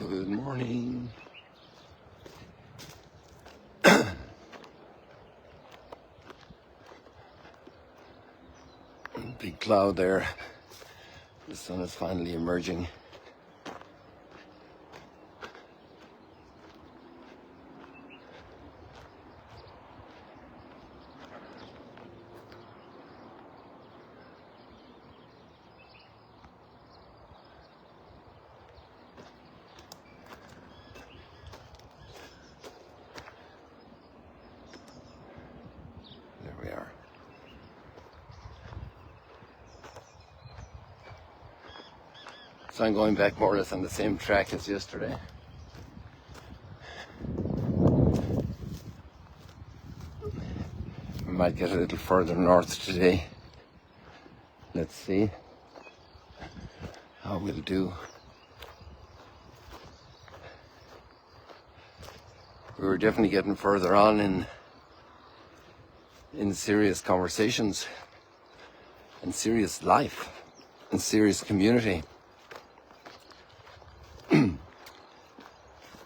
Good morning. Big cloud there. The sun is finally emerging. There we are. So I'm going back more or less on the same track as yesterday. We might get a little further north today. Let's see how we'll do. We were definitely getting further on in serious conversations and serious life and serious community.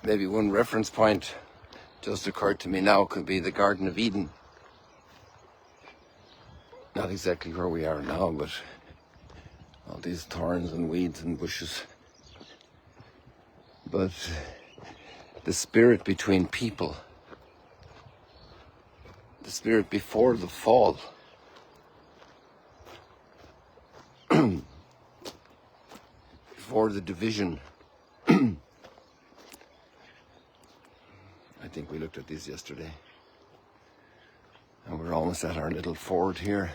Maybe one reference point just occurred to me now could be the Garden of Eden. Not exactly where we are now, but all these thorns and weeds and bushes. But the spirit between people, the spirit before the fall, before the division. I think we looked at these yesterday. And we're almost at our little ford here.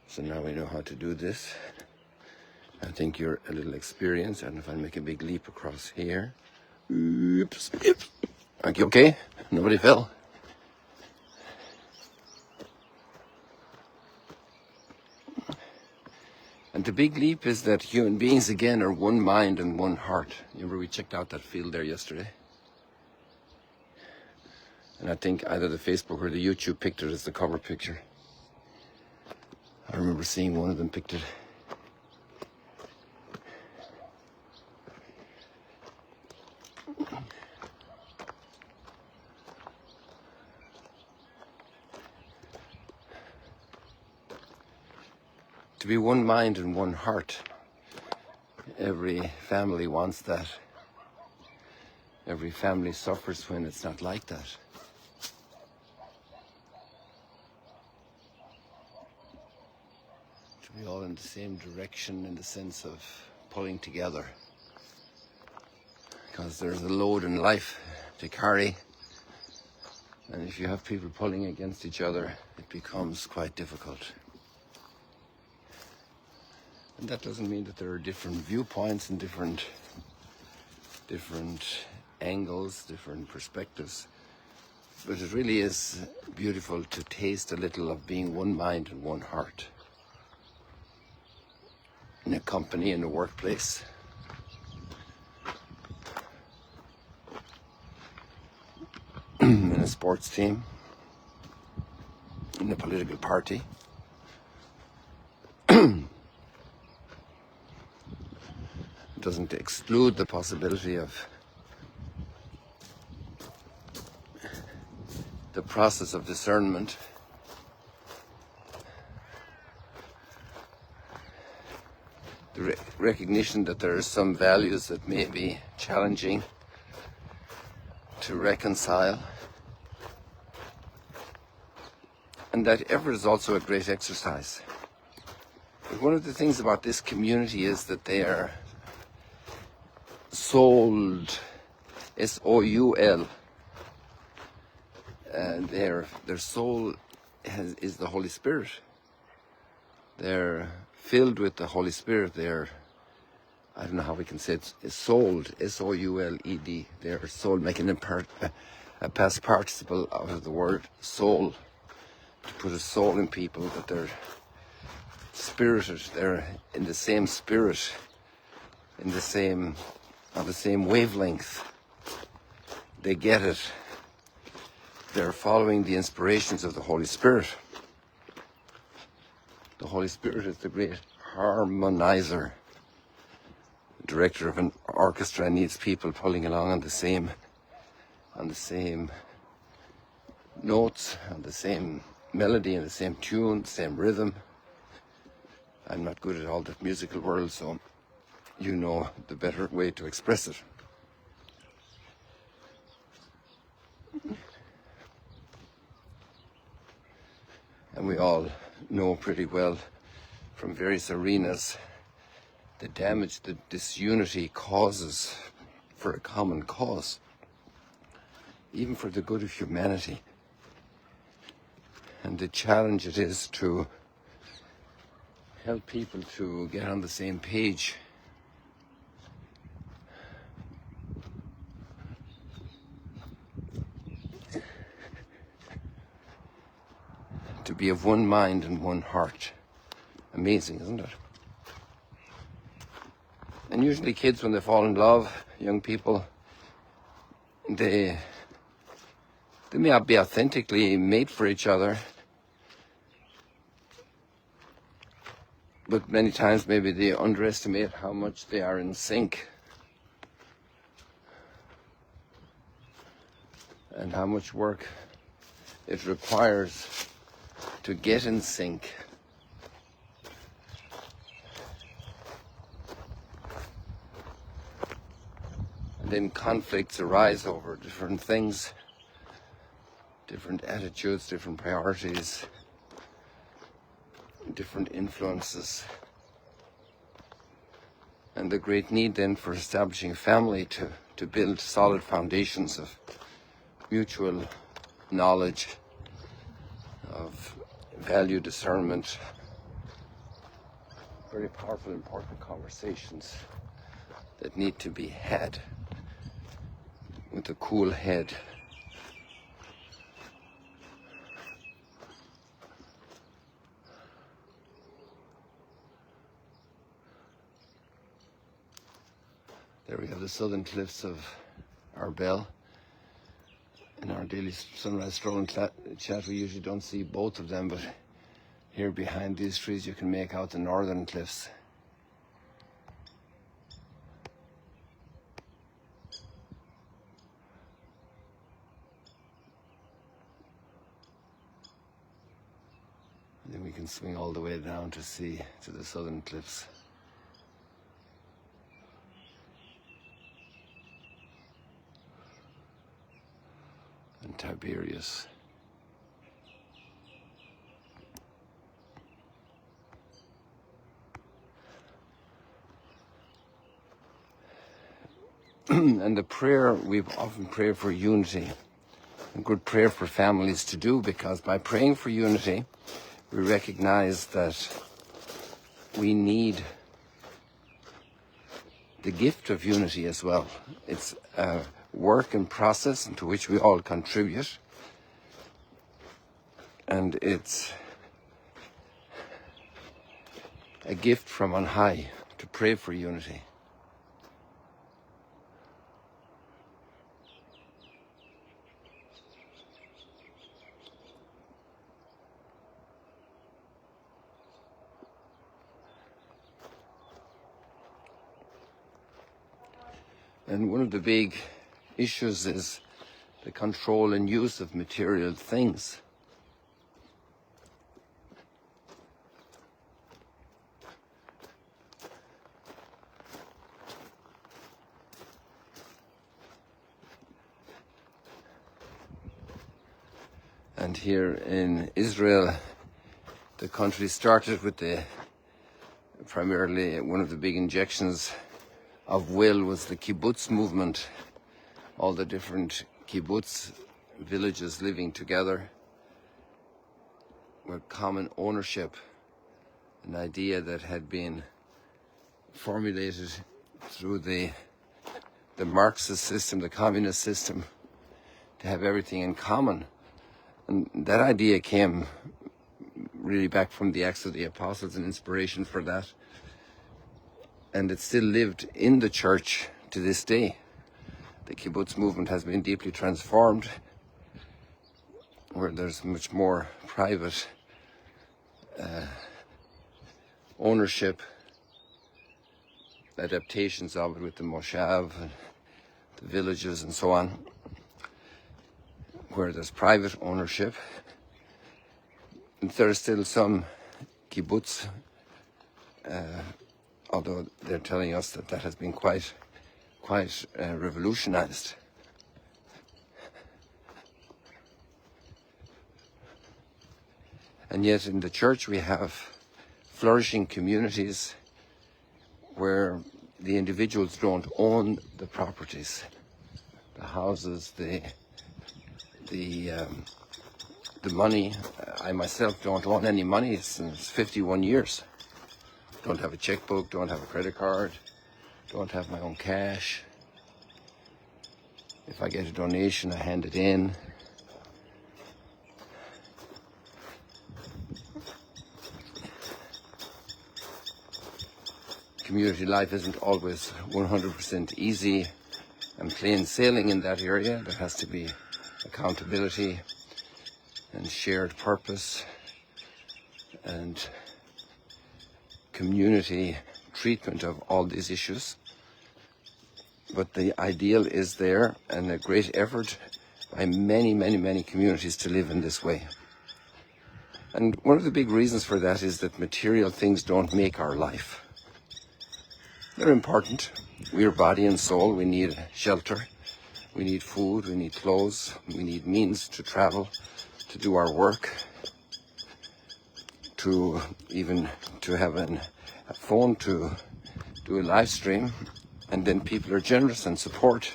So now we know how to do this. I think you're a little experienced. I don't know if I make a big leap across here. Oops. Oops. Are you okay? Nobody fell. And the big leap is that human beings again are one mind and one heart. Remember we checked out that field there yesterday? And I think either the Facebook or the YouTube picked it as the cover picture. I remember seeing one of them picked it. To be one mind and one heart. Every family wants that. Every family suffers when it's not like that. To be all in the same direction in the sense of pulling together. Because there's a load in life to carry. And if you have people pulling against each other, it becomes quite difficult. And that doesn't mean that there are different viewpoints and different angles, different perspectives. But it really is beautiful to taste a little of being one mind and one heart. In a company, in a workplace. In a sports team. In a political party. Doesn't exclude the possibility of the process of discernment. The recognition that there are some values that may be challenging to reconcile. And that effort is also a great exercise. But one of the things about this community is that they are souled, S-O-U-L. And their soul is the Holy Spirit. They're filled with the Holy Spirit. They're, I don't know how we can say it, it's souled, S-O-U-L-E-D. They're soul, making a past participle out of the word soul. To put a soul in people, that they're spirited, they're in the same spirit, in the same on the same wavelength. They get it. They're following the inspirations of the Holy Spirit. The Holy Spirit is the great harmonizer. The director of an orchestra needs people pulling along on the same notes, on the same melody, and the same tune, the same rhythm. I'm not good at all that musical world, so you know the better way to express it. And we all know pretty well from various arenas the damage that disunity causes for a common cause, even for the good of humanity. And the challenge it is to help people to get on the same page. To be of one mind and one heart. Amazing, isn't it? And usually kids, when they fall in love, young people, they may not be authentically made for each other, but many times maybe they underestimate how much they are in sync and how much work it requires to get in sync. And then conflicts arise over different things, different attitudes, different priorities, different influences. And the great need then for establishing a family to build solid foundations of mutual knowledge, of value discernment, very powerful, important conversations that need to be had with a cool head. There we have the southern cliffs of Arbel. In our daily sunrise stroll and chat, we usually don't see both of them, but here behind these trees you can make out the northern cliffs. And then we can swing all the way down to the southern cliffs. And Tiberias. And the prayer, we've often prayed for unity, a good prayer for families to do, because by praying for unity, we recognize that we need the gift of unity as well. It's a work and process into which we all contribute, and it's a gift from on high to pray for unity. And one of the big issues is the control and use of material things. And here in Israel, the country started with primarily one of the big injections of will was the kibbutz movement, all the different kibbutz villages living together with common ownership, an idea that had been formulated through the Marxist system, the communist system, to have everything in common. And that idea came really back from the Acts of the Apostles, and inspiration for that. And it still lived in the church to this day. The kibbutz movement has been deeply transformed, where there's much more private ownership, adaptations of it with the moshav, and the villages and so on, where there's private ownership. And there are still some kibbutz, although they're telling us that that has been quite revolutionized. And yet in the church we have flourishing communities where the individuals don't own the properties, the houses, the money. I myself don't own any money since 51 years. Don't have a checkbook, don't have a credit card, don't have my own cash. If I get a donation, I hand it in. Community life isn't always 100% easy and plain sailing in that area. There has to be accountability and shared purpose and community treatment of all these issues. But the ideal is there, and a great effort by many communities to live in this way. And one of the big reasons for that is that material things don't make our life. They're important. We're body and soul. We need shelter. We need food. We need clothes. We need means to travel, to do our work, to have a phone to do a live stream. And then people are generous and support.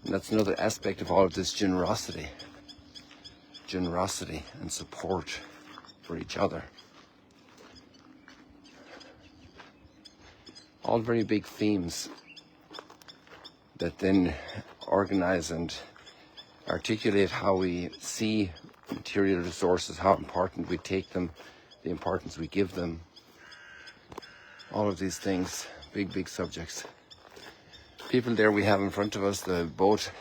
And that's another aspect of all of this generosity. Generosity and support for each other. All very big themes that then organize and articulate how we see material resources, how important we take them, the importance we give them. All of these things, big subjects. People there we have in front of us, the boat,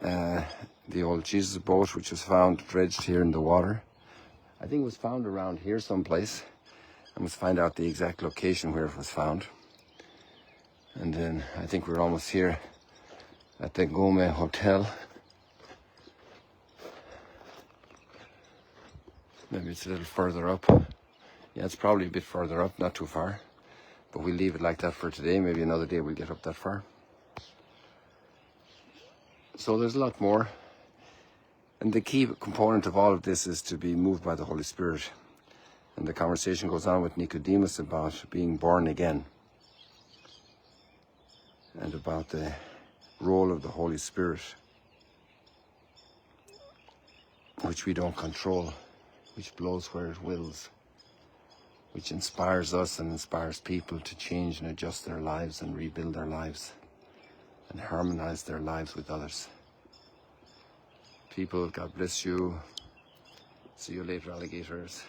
the old Jesus boat, which was found dredged here in the water. I think it was found around here someplace. I must find out the exact location where it was found. And then I think we're almost here at the Gome Hotel. Maybe it's a little further up. Yeah, it's probably a bit further up, not too far. But we'll leave it like that for today. Maybe another day we'll get up that far. So there's a lot more. And the key component of all of this is to be moved by the Holy Spirit. And the conversation goes on with Nicodemus about being born again. And about the role of the Holy Spirit, which we don't control, which blows where it wills, which inspires us and inspires people to change and adjust their lives and rebuild their lives and harmonize their lives with others. People, God bless you. See you later, alligators.